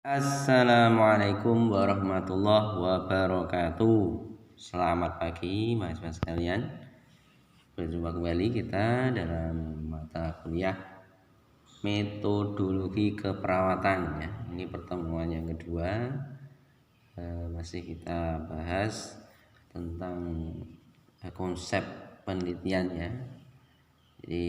Assalamualaikum warahmatullahi wabarakatuh. Selamat pagi mahasiswa sekalian. Berjumpa kembali kita dalam mata kuliah metodologi keperawatan ya. Ini pertemuan yang kedua. Masih kita bahas tentang konsep penelitian ya. Jadi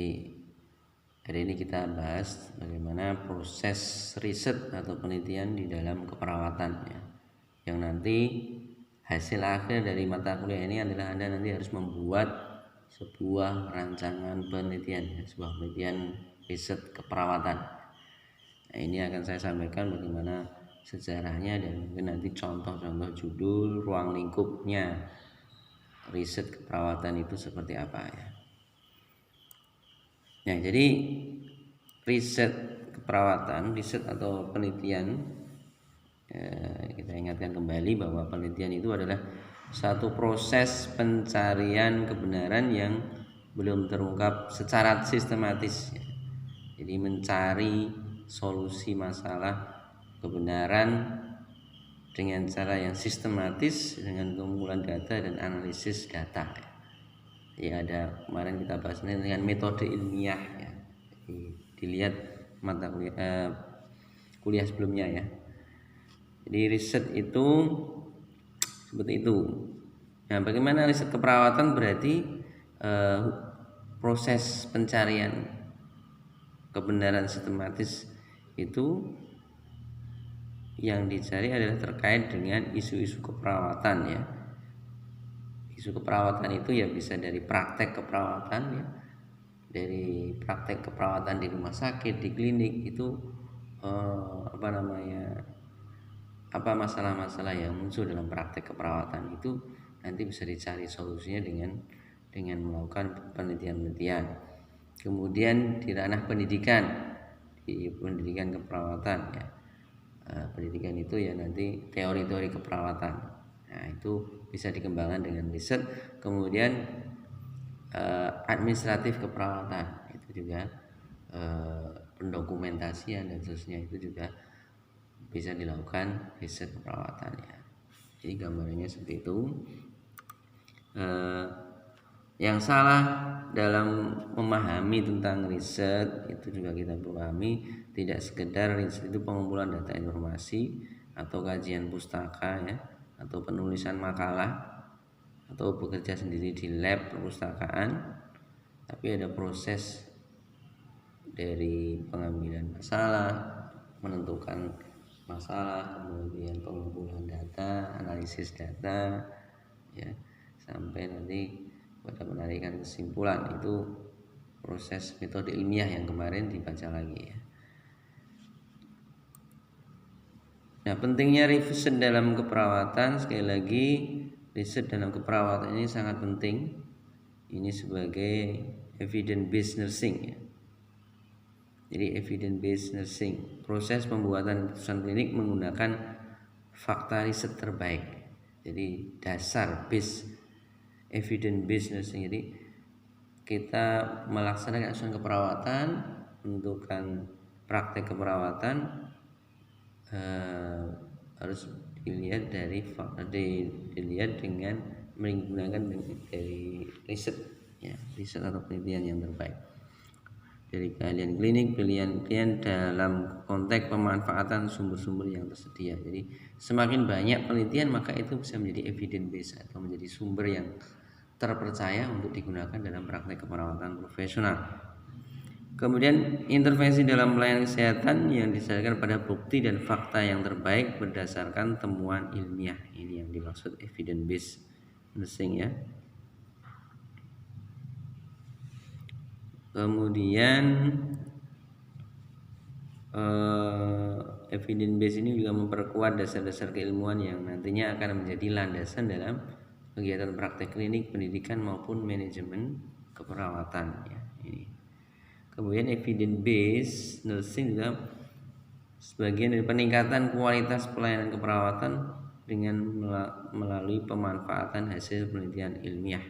hari ini kita bahas bagaimana proses riset atau penelitian di dalam keperawatan ya. Yang nanti hasil akhir dari mata kuliah ini adalah Anda nanti harus membuat sebuah rancangan penelitian ya, sebuah penelitian riset keperawatan. Nah, ini akan saya sampaikan bagaimana sejarahnya dan mungkin nanti contoh-contoh judul, ruang lingkupnya riset keperawatan itu seperti apa ya. Ya, jadi riset keperawatan, riset atau penelitian, kita ingatkan kembali bahwa penelitian itu adalah satu proses pencarian kebenaran yang belum terungkap secara sistematis. Jadi mencari solusi masalah kebenaran dengan cara yang sistematis dengan pengumpulan data dan analisis data. Ya, ada kemarin kita bahas dengan metode ilmiah ya. Jadi, dilihat mata kuliah sebelumnya ya. Jadi riset itu seperti itu. Nah, bagaimana riset keperawatan berarti proses pencarian kebenaran sistematis itu yang dicari adalah terkait dengan isu-isu keperawatan ya. Isu keperawatan itu ya bisa dari praktek keperawatan ya, dari praktek keperawatan di rumah sakit, di klinik itu apa masalah-masalah yang muncul dalam praktek keperawatan itu nanti bisa dicari solusinya dengan melakukan penelitian-penelitian. Kemudian di ranah pendidikan, di pendidikan keperawatan ya, pendidikan itu ya nanti teori-teori keperawatan. Nah, itu bisa dikembangkan dengan riset. Kemudian administratif keperawatan itu juga pendokumentasian dan seterusnya itu juga bisa dilakukan riset keperawatan ya. Jadi gambarnya seperti itu. Yang salah dalam memahami tentang riset itu juga kita pahami tidak sekedar riset itu pengumpulan data informasi atau kajian pustaka ya, atau penulisan makalah atau bekerja sendiri di lab perpustakaan, tapi ada proses dari pengambilan masalah, menentukan masalah, kemudian pengumpulan data, analisis data ya, sampai nanti pada penarikan kesimpulan. Itu proses metode ilmiah yang kemarin dibaca lagi ya. Nah, pentingnya riset dalam keperawatan, sekali lagi riset dalam keperawatan ini sangat penting. Ini sebagai evidence based nursing ya. Jadi evidence based nursing, proses pembuatan keputusan klinik menggunakan fakta riset terbaik. Jadi dasar evidence based nursing. Jadi kita melaksanakan asuhan keperawatan, menentukan praktek keperawatan harus dilihat dengan menggunakan dari riset ya, riset atau penelitian yang terbaik dari keahlian klinik, pilihan klien dalam konteks pemanfaatan sumber-sumber yang tersedia. Jadi semakin banyak penelitian maka itu bisa menjadi evidence based atau menjadi sumber yang terpercaya untuk digunakan dalam praktek keperawatan profesional. Kemudian intervensi dalam pelayanan kesehatan yang didasarkan pada bukti dan fakta yang terbaik berdasarkan temuan ilmiah. Ini yang dimaksud evidence based nursing ya. Kemudian evidence based ini juga memperkuat dasar-dasar keilmuan yang nantinya akan menjadi landasan dalam kegiatan praktek klinik, pendidikan maupun manajemen keperawatan ya. Ini. Kemudian evidence based nursing juga sebagian dari peningkatan kualitas pelayanan keperawatan dengan melalui pemanfaatan hasil penelitian ilmiah.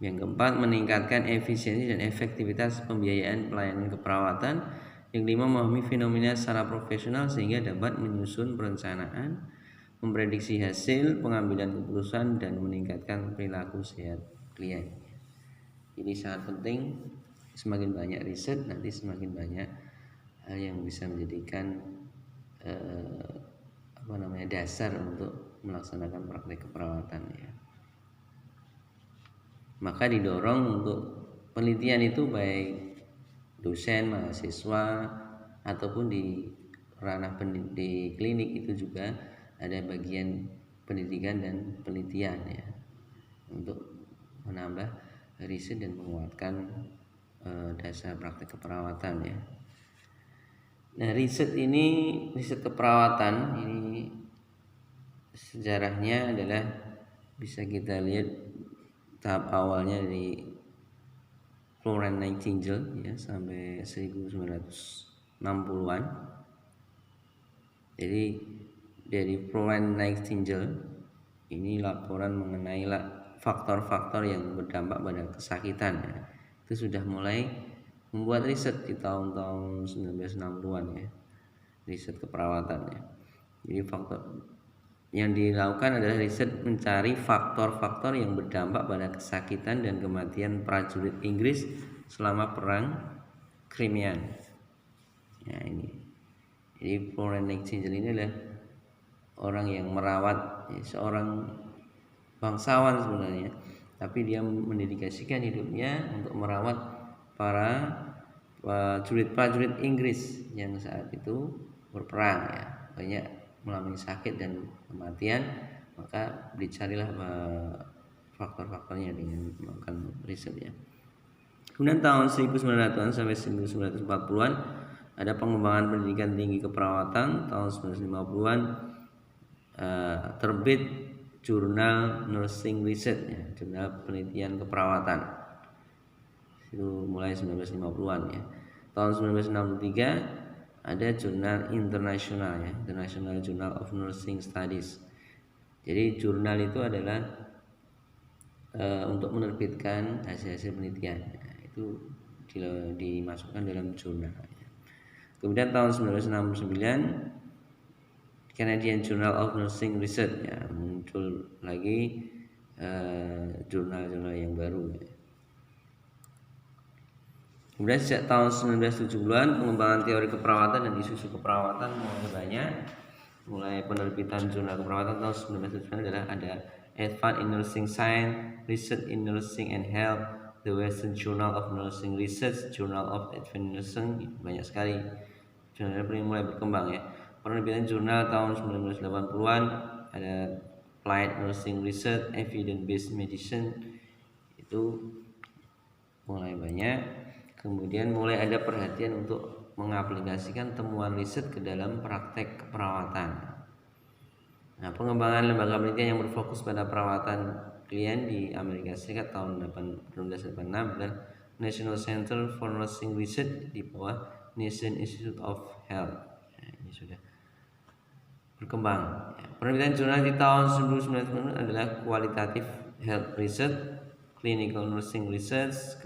Yang keempat, meningkatkan efisiensi dan efektivitas pembiayaan pelayanan keperawatan. Yang kelima, memahami fenomena secara profesional sehingga dapat menyusun perencanaan, memprediksi hasil, pengambilan keputusan, dan meningkatkan perilaku sehat klien. Ini sangat penting. Semakin banyak riset, nanti semakin banyak hal yang bisa menjadikan dasar untuk melaksanakan praktek keperawatan ya. Maka didorong untuk penelitian itu baik dosen, mahasiswa ataupun di ranah di klinik itu juga ada bagian pendidikan dan penelitian ya, untuk menambah riset dan menguatkan dasar praktek keperawatan ya. Nah, riset keperawatan ini sejarahnya adalah bisa kita lihat tahap awalnya dari Florence Nightingale ya sampai 1960-an. Jadi dari Florence Nightingale ini laporan mengenai faktor-faktor yang berdampak pada kesakitan ya. Itu sudah mulai membuat riset di tahun-tahun 1960-an ya, riset keperawatan ya. Jadi faktor yang dilakukan adalah riset mencari faktor-faktor yang berdampak pada kesakitan dan kematian prajurit Inggris selama perang Crimea. Ya ini. Jadi Florence Nightingale ini adalah orang yang merawat ya, seorang bangsawan sebenarnya, tapi dia mendedikasikan hidupnya untuk merawat para prajurit Inggris yang saat itu berperang ya, banyak mengalami sakit dan kematian, maka dicarilah faktor-faktornya dengan melakukan risetnya. Kemudian tahun 1900-an sampai 1940-an ada pengembangan pendidikan tinggi keperawatan. Tahun 1950-an terbit jurnal Nursing Research ya, jurnal penelitian keperawatan. Itu mulai 1950-an ya. Tahun 1963 ada jurnal internasional ya, International Journal of Nursing Studies. Jadi jurnal itu adalah untuk menerbitkan hasil-hasil penelitian ya, itu dimasukkan dalam jurnal ya. Kemudian tahun 1969 Canadian Journal of Nursing Research ya, muncul lagi jurnal-jurnal yang baru ya. Kemudian sejak tahun 1970-an pengembangan teori keperawatan dan isu-isu keperawatan mulai banyak. Mulai penerbitan jurnal keperawatan tahun 1970 adalah ada Advance in Nursing Science, Research in Nursing and Health, The Western Journal of Nursing Research, Journal of Advanced Nursing, banyak sekali jurnal yang mulai berkembang ya. Penerbitan jurnal tahun 1980-an ada Applied Nursing Research, Evidence Based Medicine, itu mulai banyak. Kemudian mulai ada perhatian untuk mengaplikasikan temuan riset ke dalam praktek keperawatan. Nah, pengembangan lembaga penelitian yang berfokus pada perawatan klien di Amerika Serikat tahun 1986 dan National Center for Nursing Research di bawah National Institute of Health. Nah, ini sudah berkembang. Penerbitan jurnal di tahun 1990 adalah Qualitative Health Research, Clinical Nursing Research,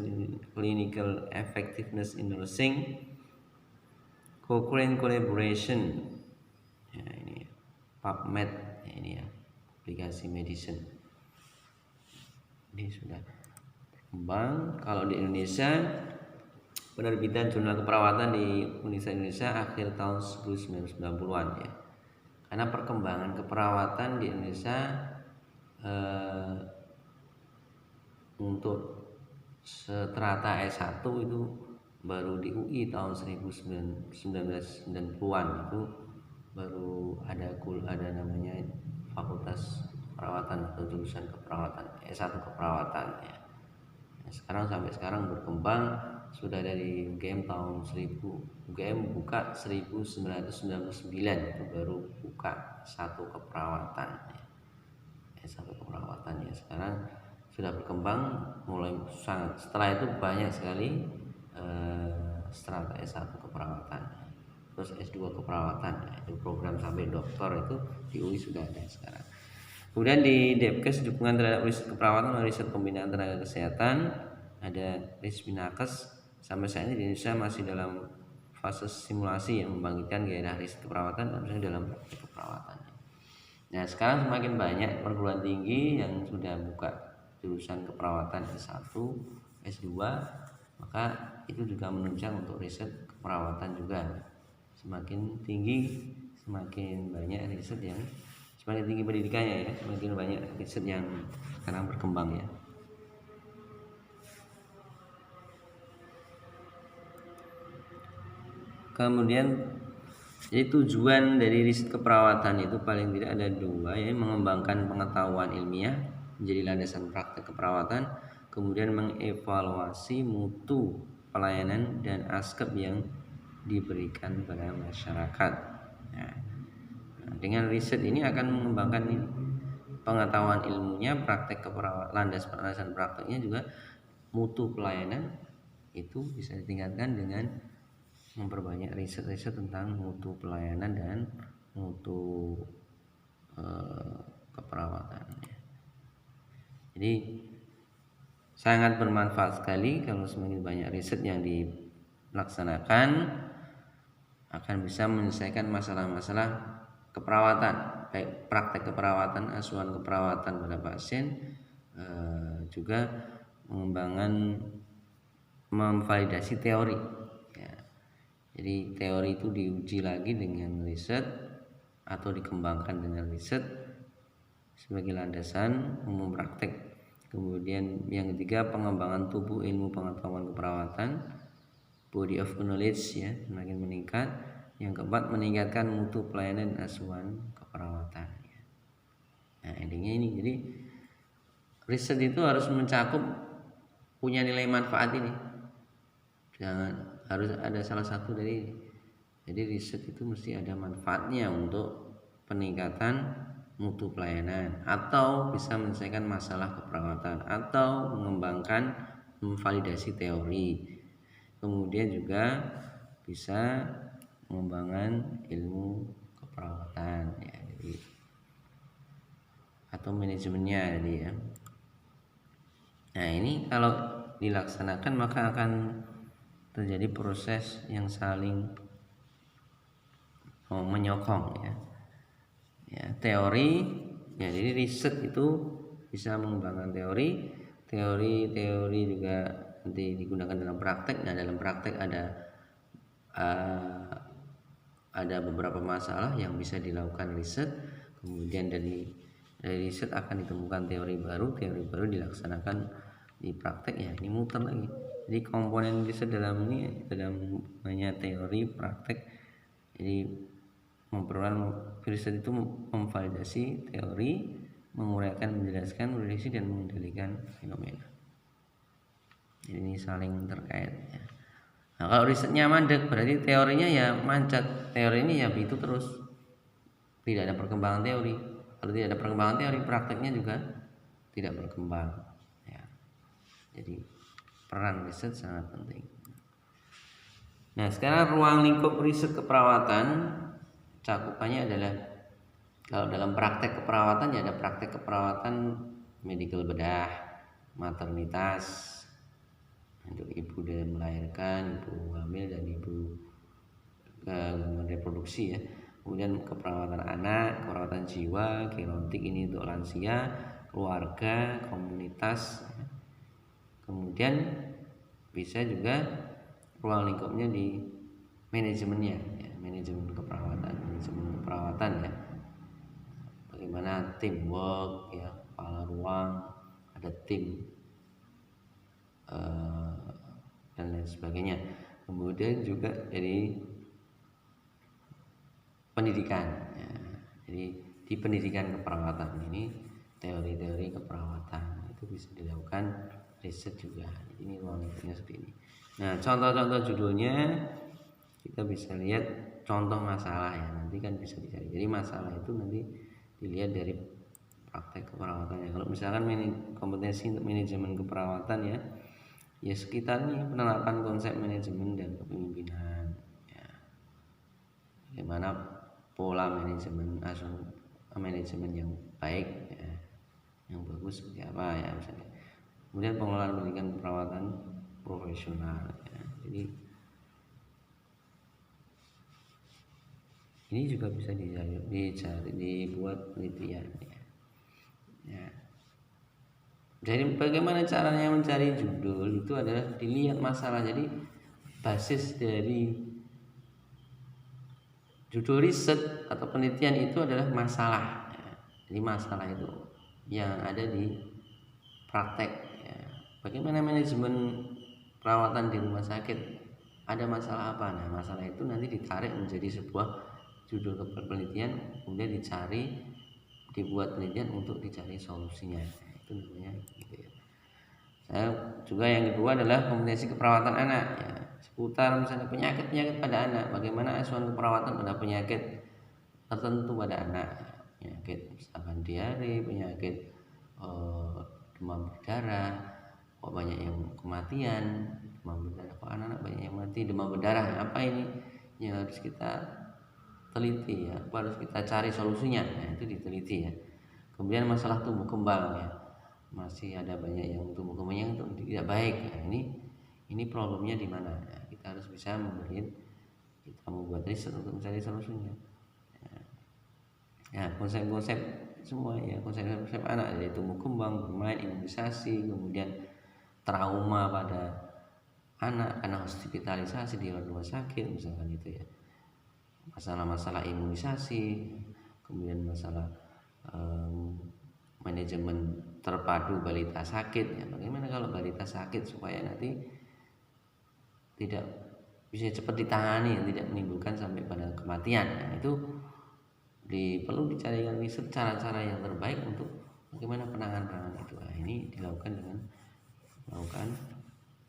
Clinical Effectiveness in Nursing, Cochrane Collaboration, ya, ini PubMed, ya, ini ya, aplikasi medicine. Ini sudah berkembang. Kalau di Indonesia, penerbitan jurnal keperawatan di Indonesia akhir tahun 1990-an ya. Karena perkembangan keperawatan di Indonesia untuk strata S1 itu baru di UI tahun 1990-an itu baru ada namanya fakultas keperawatan atau jurusan keperawatan S1 keperawatan ya. Nah, sampai sekarang berkembang, sudah dari UGM tahun 1000 UGM buka 1999 itu baru buka satu keperawatan ya. S1 keperawatan ya, sekarang sudah berkembang mulai sangat. Setelah itu banyak sekali strata S1 keperawatan, terus S2 keperawatan, itu program sampai doktor itu di UI sudah ada sekarang. Kemudian di Depkes dukungan terhadap riset keperawatan dan riset pembinaan tenaga kesehatan ada Risminakes. Sampai saat ini di Indonesia masih dalam fase simulasi yang membangkitkan gairah riset keperawatan dalam praktek keperawatan. Nah, sekarang semakin banyak perguruan tinggi yang sudah buka jurusan keperawatan S1, S2, maka itu juga menunjang untuk riset keperawatan juga. Semakin tinggi, semakin banyak riset yang semakin tinggi pendidikannya ya, semakin banyak riset yang sekarang berkembang ya. Kemudian jadi tujuan dari riset keperawatan itu paling tidak ada dua, ya, mengembangkan pengetahuan ilmiah menjadi landasan praktek keperawatan, kemudian mengevaluasi mutu pelayanan dan aspek yang diberikan pada masyarakat. Nah, dengan riset ini akan mengembangkan ini pengetahuan ilmunya, praktek keperawatan, landasan prakteknya juga mutu pelayanan itu bisa ditingkatkan dengan memperbanyak riset-riset tentang mutu pelayanan dan mutu keperawatan. Jadi sangat bermanfaat sekali kalau semakin banyak riset yang dilaksanakan akan bisa menyelesaikan masalah-masalah keperawatan, baik praktek keperawatan, asuhan keperawatan pada pasien, juga mengembangkan memvalidasi teori. Ya. Jadi teori itu diuji lagi dengan riset atau dikembangkan dengan riset sebagai landasan umum praktek. Kemudian yang ketiga, pengembangan tubuh ilmu pengetahuan keperawatan, body of knowledge ya, semakin meningkat. Yang keempat, meningkatkan mutu pelayanan asuhan keperawatan. Nah, intinya ini. Jadi riset itu harus mencakup punya nilai manfaat ini. Jangan harus ada salah satu dari ini. Jadi riset itu mesti ada manfaatnya untuk peningkatan mutu pelayanan, atau bisa menyelesaikan masalah keperawatan, atau mengembangkan memvalidasi teori. Kemudian juga bisa mengembangkan ilmu keperawatan ya, jadi, atau manajemennya jadi ya. Nah, ini kalau dilaksanakan maka akan terjadi proses yang saling menyokong ya. Ya, teori ya, jadi riset itu bisa mengembangkan teori juga nanti digunakan dalam praktek. Nah, dalam praktek ada beberapa masalah yang bisa dilakukan riset, kemudian dari riset akan ditemukan teori baru dilaksanakan di praktek ya, ini muter lagi. Jadi komponen riset dalam ini dalam banyak teori praktek. Jadi riset itu memvalidasi teori, menguraikan, menjelaskan, prediksi, dan mengendalikan fenomena. Jadi ini saling terkait ya. Nah, kalau risetnya mandek berarti teorinya ya mancat, teori ini ya itu terus, tidak ada perkembangan teori. Kalau tidak ada perkembangan teori, prakteknya juga tidak berkembang ya. Jadi peran riset sangat penting. Nah, sekarang ruang lingkup riset keperawatan cakupannya adalah, kalau dalam praktek keperawatan ya ada praktek keperawatan medical bedah, maternitas untuk ibu dan melahirkan, ibu hamil dan ibu gangguan reproduksi ya. Kemudian keperawatan anak, keperawatan jiwa, gerontik ini untuk lansia, keluarga, komunitas. Kemudian bisa juga ruang lingkupnya di manajemennya ya, manajemen keperawatan ya. Bagaimana teamwork ya, kepala ruang, ada tim dan lain sebagainya. Kemudian juga dari pendidikan ya. Jadi di pendidikan keperawatan ini, teori-teori keperawatan itu bisa dilakukan riset juga. Ini ruang lingkupnya seperti ini. Nah, contoh-contoh judulnya kita bisa lihat contoh masalah ya, nanti kan bisa dicari. Jadi masalah itu nanti dilihat dari praktek keperawatannya. Kalau misalkan kompetensi untuk manajemen keperawatan ya sekitarnya penerapan konsep manajemen dan kepemimpinan ya. Bagaimana pola manajemen yang baik ya, yang bagus seperti apa ya misalnya. Kemudian pengelolaan pendidikan keperawatan profesional ya. Jadi Ini juga bisa dibuat penelitian. Ya. Jadi bagaimana caranya mencari judul itu adalah dilihat masalah. Jadi basis dari judul riset atau penelitian itu adalah masalah. Ya. Jadi masalah itu yang ada di praktek. Ya. Bagaimana manajemen perawatan di rumah sakit, ada masalah apa? Nah, masalah itu nanti ditarik menjadi sebuah judul penelitian, kemudian dibuat penelitian untuk dicari solusinya. Nah, itu namanya gitu ya. Saya juga yang kedua adalah kompetensi keperawatan anak ya, seputar misalnya penyakit pada anak, bagaimana asuhan keperawatan pada penyakit tertentu pada anak, penyakit misalkan diare, penyakit demam berdarah, kok banyak yang kematian, demam berdarah, kok anak-anak banyak yang mati demam berdarah, apa ini yang harus kita teliti ya, harus kita cari solusinya. Nah, itu diteliti ya. Kemudian masalah tumbuh kembang ya, masih ada banyak yang tumbuh kembangnya itu tidak baik. Nah, ini problemnya di mana? Nah, kita harus bisa kita membuat riset untuk mencari solusinya. Ya, konsep-konsep semua ya, konsep-konsep anak dari tumbuh kembang, bermain, imunisasi, kemudian trauma pada anak karena hospitalisasi di rumah sakit misalkan itu ya, masalah-masalah imunisasi, kemudian masalah manajemen terpadu balita sakit ya, bagaimana kalau balita sakit supaya nanti tidak bisa cepat ditangani, tidak menimbulkan sampai pada kematian. Nah, itu perlu dicarikan riset cara-cara yang terbaik untuk bagaimana penanganan itu. Nah, ini dilakukan dengan melakukan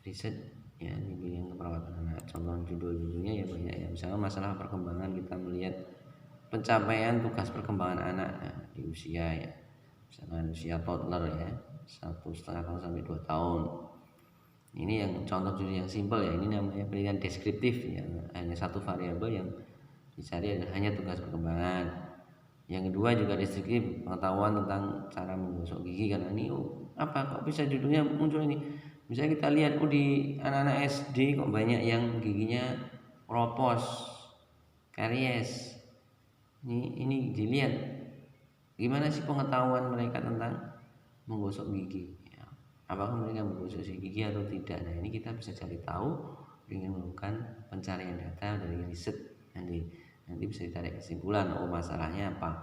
riset ya di bidang keperawatan anak. Contoh judul-judulnya ya banyak ya, misalnya masalah perkembangan, kita melihat pencapaian tugas perkembangan anak ya, di usia ya, misalkan usia toddler ya, 1,5 tahun sampai 2 tahun. Ini yang contoh judul yang simpel ya, ini namanya penelitian deskriptif ya, hanya satu variabel yang dicari adalah hanya tugas perkembangan. Yang kedua juga deskriptif, pengetahuan tentang cara menggosok gigi, karena ini apa kok bisa judulnya muncul ini. Misalnya kita lihat di anak-anak SD kok banyak yang giginya kropos, karies. Ini dilihat gimana sih pengetahuan mereka tentang menggosok gigi. Ya, apakah mereka menggosok gigi atau tidak? Nah, ini kita bisa cari tahu dengan melakukan pencarian data dari riset nanti bisa ditarik kesimpulan, oh masalahnya apa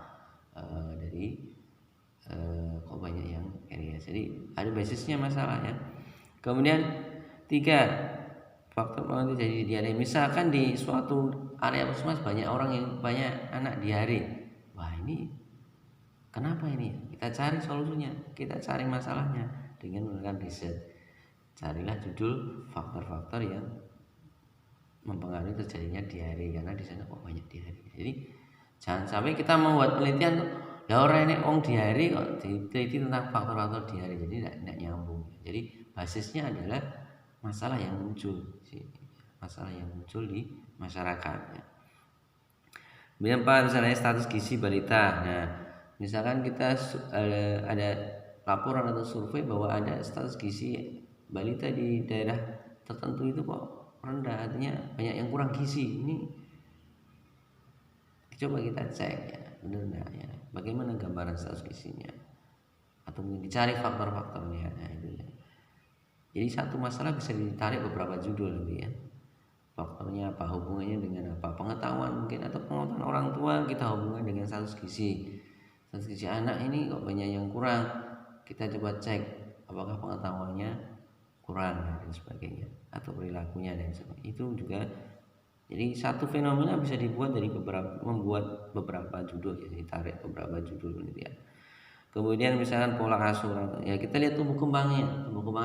kok banyak yang karies. Jadi ada basisnya masalahnya. Kemudian 3, faktor penentu jadi diare. Misalkan di suatu area puskesmas banyak anak diare. Wah, ini kenapa ini? Kita cari solusinya, kita cari masalahnya dengan melakukan riset. Carilah judul faktor-faktor yang mempengaruhi terjadinya diare, karena di sana kok banyak diare. Jadi jangan sampai kita membuat penelitian lah orang ini diare kok diteliti tentang faktor-faktor diare, jadi tidak nyambung. Jadi basisnya adalah masalah yang muncul di masyarakat. Kemudian misalnya status gizi balita. Nah, misalkan kita ada laporan atau survei bahwa ada status gizi balita di daerah tertentu itu kok rendah, artinya banyak yang kurang gizi. Ini coba kita cek ya, benar nggak ya, bagaimana gambaran status gizinya, atau mungkin dicari faktor-faktornya. Nah, itu ya. Jadi satu masalah bisa ditarik beberapa judul nanti ya, faktornya apa, hubungannya dengan apa, pengetahuan mungkin, atau pengetahuan orang tua kita hubungan dengan status gizi anak ini kok banyak yang kurang, kita coba cek apakah pengetahuannya kurang dan sebagainya, atau perilakunya dan sebagainya. Itu juga jadi satu fenomena bisa dibuat dari membuat beberapa judul ya, ditarik beberapa judul gitu ya. Kemudian misalkan pola asuh ya, kita lihat tumbuh kembang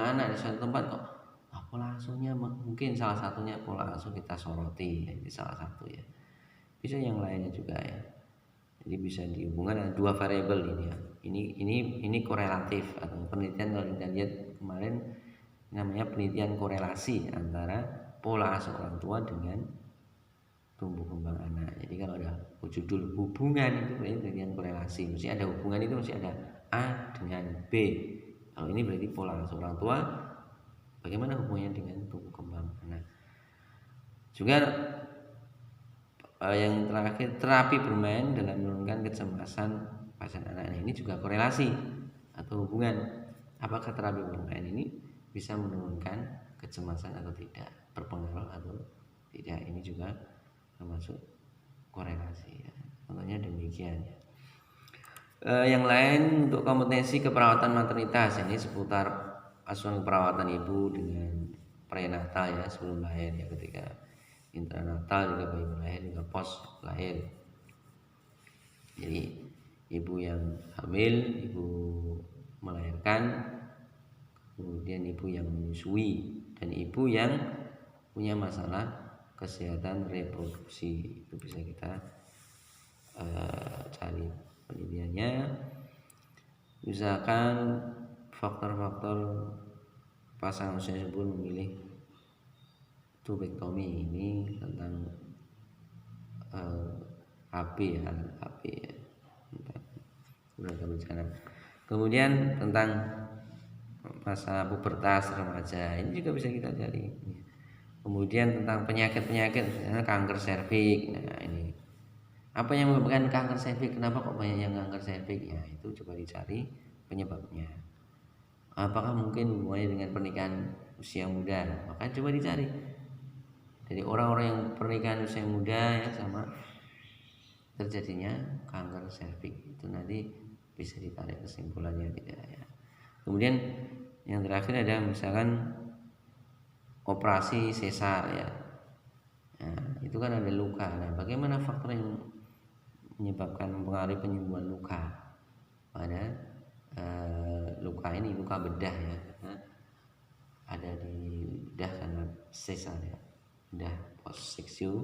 anak di suatu tempat kok pola asuhnya mungkin salah satunya pola asuh kita soroti ya, ini salah satu ya, bisa yang lainnya juga ya. Jadi bisa dihubungkan dengan 2 variabel ini ya. Ini korelatif, atau penelitian kalau kita lihat kemarin namanya penelitian korelasi antara pola asuh orang tua dengan tumbuh kembang anak. Jadi kalau ada judul hubungan itu berarti penelitian korelasi, mesti ada hubungan, itu mesti ada A dengan B. Kalau ini berarti pola asuh orang tua, bagaimana hubungannya dengan tumbuh kembang anak. Juga yang terakhir, terapi bermain dalam menurunkan kecemasan pasien anak-anak ini juga korelasi atau hubungan. Apakah terapi bermain ini bisa menurunkan kecemasan atau tidak, berpengaruh atau tidak, ini juga termasuk korelasi ya. Contohnya demikian ya. Yang lain untuk kompetensi keperawatan maternitas, ini seputar asuhan keperawatan ibu dengan prenatal ya, sebelum lahir ya, ketika intranatal juga bayi lahir, juga pos lahir. Jadi ibu yang hamil, ibu melahirkan, kemudian ibu yang menyusui, dan ibu yang punya masalah kesehatan reproduksi, itu bisa kita cari penelitiannya. Misalkan faktor-faktor pasangan usia sebelum memilih tubektomi, ini tentang HP ya, HP ya, udah bencana. Kemudian tentang masa pubertas remaja, ini juga bisa kita cari. Kemudian tentang penyakit-penyakit, misalnya kanker serviks. Nah, ini apa yang menyebabkan kanker serviks? Kenapa kok banyak yang kanker serviks? Ya, itu coba dicari penyebabnya. Apakah mungkin hubungannya dengan pernikahan usia muda? Maka coba dicari. Jadi orang-orang yang pernikahan usia muda ya, sama terjadinya kanker serviks, itu nanti bisa ditarik kesimpulannya tidak ya. Kemudian yang terakhir ada misalkan operasi sesar ya. Nah, itu kan ada luka. Nah, bagaimana faktor yang menyebabkan mempengaruhi penyembuhan luka pada luka ini, luka bedah ya, karena ada di bedah karena sesar ya, bedah post seksio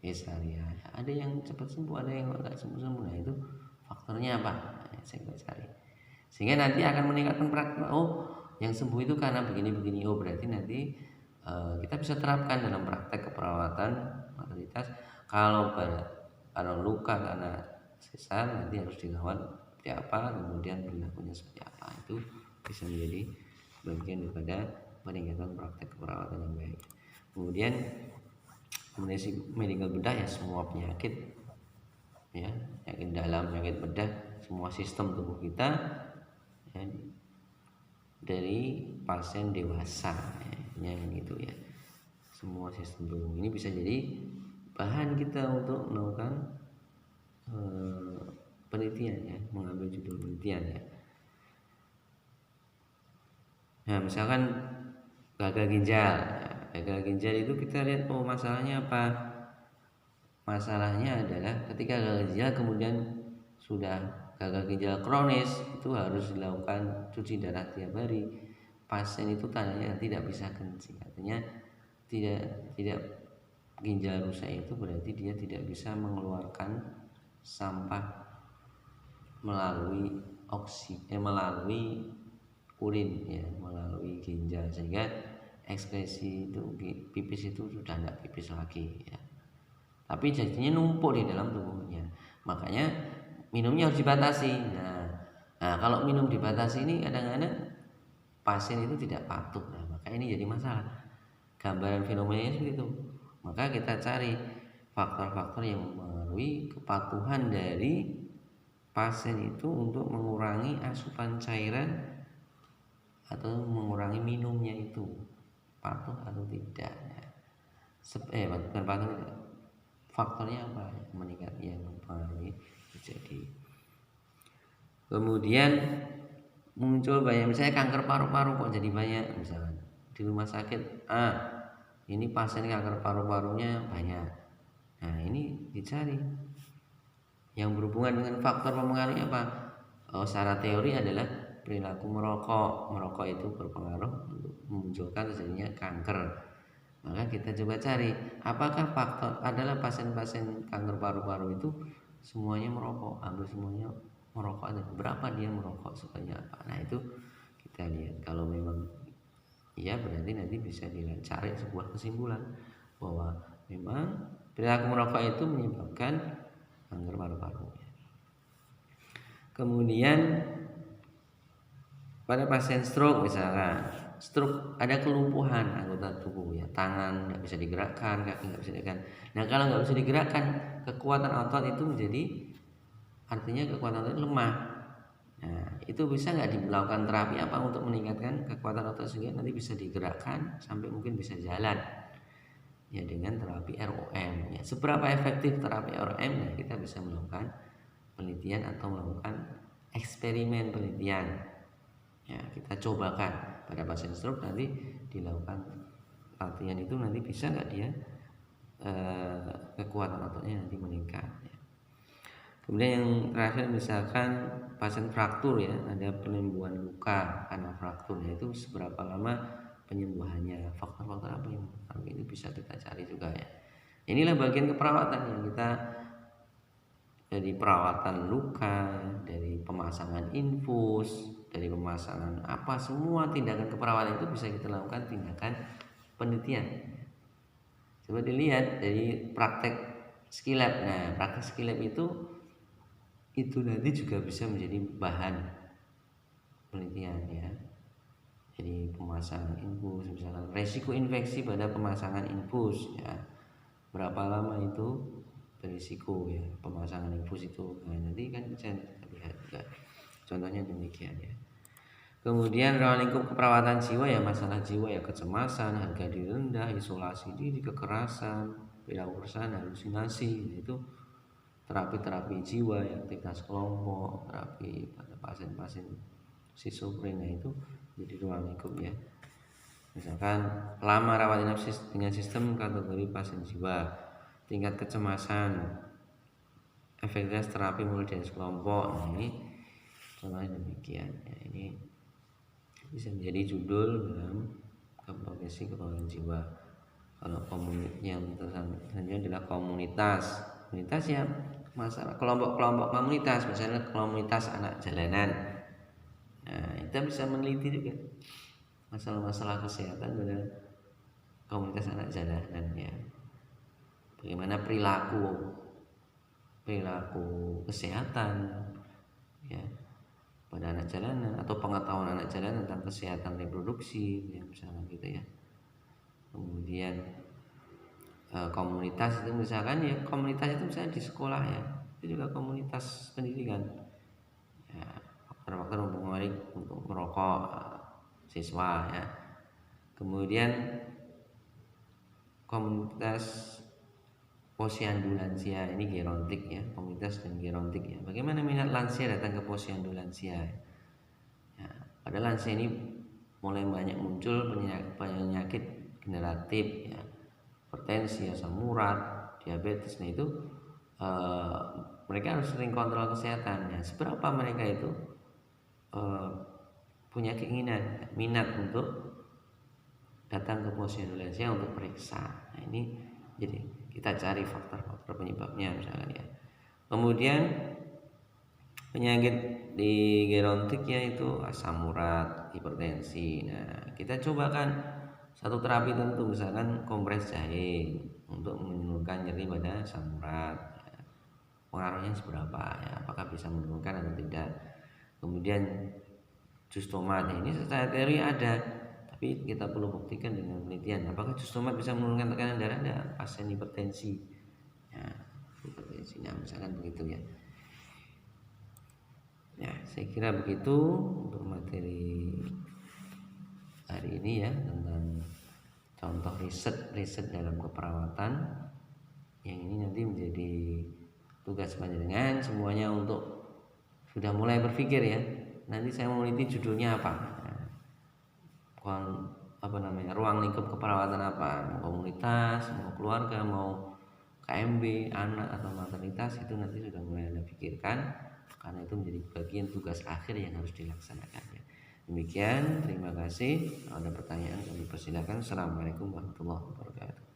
cesaria. Ada yang cepat sembuh, ada yang enggak sembuh. Nah, itu faktornya apa? Nah, saya cari. Sehingga nanti akan meningkatkan praktek. Oh, yang sembuh itu karena begini-begini. Oh, berarti nanti kita bisa terapkan dalam praktek keperawatan maternitas. Kalau luka karena sesar, nanti harus dirawat seperti apa, kemudian perilakunya seperti apa. Itu bisa menjadi bagian daripada meningkatkan praktek keperawatan yang baik. Kemudian medical bedah ya, semua penyakit ya, penyakit dalam, penyakit bedah, semua sistem tubuh kita ya, dari pasien dewasa ya, gitu ya. Semua sistem tubuh ini bisa jadi bahan kita untuk melakukan penelitian ya, mengambil judul penelitian ya. Nah, misalkan gagal ginjal. Gagal ginjal itu kita lihat, oh masalahnya apa? Masalahnya adalah ketika gagal ginjal kemudian sudah gagal ginjal kronis, itu harus dilakukan cuci darah tiap hari. Pasien itu tandanya tidak bisa kencing, artinya tidak ginjal rusak itu berarti dia tidak bisa mengeluarkan sampah melalui melalui urin ya, melalui ginjal, sehingga ekskresi itu pipis itu sudah tidak pipis lagi ya, tapi jadinya numpuk di dalam tubuhnya. Makanya minumnya harus dibatasi. Nah, kalau minum dibatasi ini kadang-kadang pasien itu tidak patuh. Nah, maka ini jadi masalah. Gambaran fenomenanya seperti itu. Maka kita cari faktor-faktor yang mempengaruhi kepatuhan dari pasien itu untuk mengurangi asupan cairan atau mengurangi minumnya itu, patuh atau tidak. Bukan patuh, faktornya apa meningkat yang mempengaruhi terjadi. Kemudian muncul banyak, misalnya kanker paru-paru kok jadi banyak, misalnya di rumah sakit ini pasien kanker paru-parunya banyak. Nah, ini dicari yang berhubungan dengan faktor mempengaruhi apa. Secara teori adalah perilaku merokok. Merokok itu berpengaruh untuk memunculkan terjadinya kanker. Maka kita coba cari apakah faktor adalah pasien-pasien kanker paru-paru itu semuanya merokok, hampir semuanya merokok, ada berapa dia merokok, sebanyak apa. Nah, itu kita lihat. Kalau memang iya, berarti nanti bisa dicari sebuah kesimpulan bahwa memang perilaku merokok itu menyebabkan kanker paru-paru. Kemudian pada pasien stroke, misalkan stroke ada kelumpuhan anggota tubuh ya, tangan nggak bisa digerakkan, kaki nggak bisa digerakkan. Nah, kalau nggak bisa digerakkan, kekuatan otot itu menjadi artinya kekuatan otot lemah. Nah, itu bisa nggak dilakukan terapi apa untuk meningkatkan kekuatan otot sehingga nanti bisa digerakkan sampai mungkin bisa jalan? Ya dengan terapi ROM. Ya, seberapa efektif terapi ROM? Nah, kita bisa melakukan penelitian atau melakukan eksperimen penelitian. Ya, kita cobakan pada pasien stroke nanti dilakukan latihan itu nanti bisa nggak dia kekuatan ototnya nanti meningkat. Ya. Kemudian yang terakhir misalkan pasien fraktur ya, ada penyembuhan luka karena fraktur, itu seberapa lama penyembuhannya, faktor-faktor apa yang itu bisa kita cari juga ya. Inilah bagian keperawatan yang kita dari perawatan luka, dari pemasangan infus, dari pemasangan apa, semua tindakan keperawatan itu bisa kita lakukan tindakan penelitian. Coba dilihat dari praktek skill lab. Nah, praktek skill lab itu nanti juga bisa menjadi bahan penelitian ya. Jadi pemasangan infus, misalkan resiko infeksi pada pemasangan infus ya, berapa lama itu berisiko ya pemasangan infus itu. Nah, nanti kan bisa lihat juga contohnya demikian ya. Kemudian ruang lingkup keperawatan jiwa ya, masalah jiwa ya, kecemasan, harga diri rendah, isolasi diri, kekerasan, perilaku keresahan, halusinasi. Nah, itu terapi-terapi jiwa ya, aktivitas kelompok, terapi pada pasien-pasien schizophrenia itu jadi ruang lingkup ya. Misalkan lama rawat inap dengan sistem kategori pasien jiwa, tingkat kecemasan, efektivitas terapi mulai dari kelompok. Nah, ini contohnya demikian ya. Ini bisa menjadi judul dalam kompetensi keperawatan jiwa. Kalau yang selanjutnya adalah komunitas ya, masalah kelompok-kelompok komunitas, misalnya komunitas anak jalanan. Nah, kita bisa meneliti juga masalah-masalah kesehatan pada komunitas anak jalanan ya. Bagaimana perilaku kesehatan ya pada anak jalanan, atau pengetahuan anak jalanan tentang kesehatan reproduksi ya, misalnya gitu ya. Kemudian komunitas itu misalkan ya, komunitas itu misalnya di sekolah ya, itu juga komunitas pendidikan ya, faktor-faktor mempengaruhi untuk merokok siswa ya. Kemudian komunitas posyandu lansia, ini gerontik ya, komunitas dan gerontik ya. Bagaimana minat lansia datang ke posyandu lansia ya. Pada lansia ini mulai banyak muncul penyakit generatif ya, hipertensi, asam urat, diabetes. Nah, itu mereka harus sering kontrol kesehatan ya. Seberapa mereka itu punya keinginan, minat untuk datang ke posyandu lansia untuk periksa. Nah, ini jadi kita cari faktor-faktor penyebabnya misalkan ya. Kemudian penyakit di gerontik yaitu asam urat, hipertensi. Nah, kita cobakan satu terapi tentu, misalkan kompres jahe untuk menurunkan nyeri pada asam urat. Pengaruhnya seberapa ya, apakah bisa menurunkan atau tidak. Kemudian jus tomat ini secara teori ada, tapi kita perlu buktikan dengan penelitian. Apakah jus tomat bisa menurunkan tekanan darah? Ada pasien hipertensi ya, hipertensinya misalkan begitu ya. Ya, saya kira begitu untuk materi hari ini ya, tentang contoh riset dalam keperawatan. Yang ini nanti menjadi tugas panjenengan semuanya untuk sudah mulai berpikir ya. Nanti saya mau meneliti judulnya apa? Ruang lingkup keperawatan apa? Mau komunitas, mau keluarga, mau KMB, anak atau maternitas, itu nanti sudah mulai Anda pikirkan, karena itu menjadi bagian tugas akhir yang harus dilaksanakan ya. Demikian, terima kasih. Kalau ada pertanyaan kami persilakan. Assalamualaikum warahmatullahi wabarakatuh.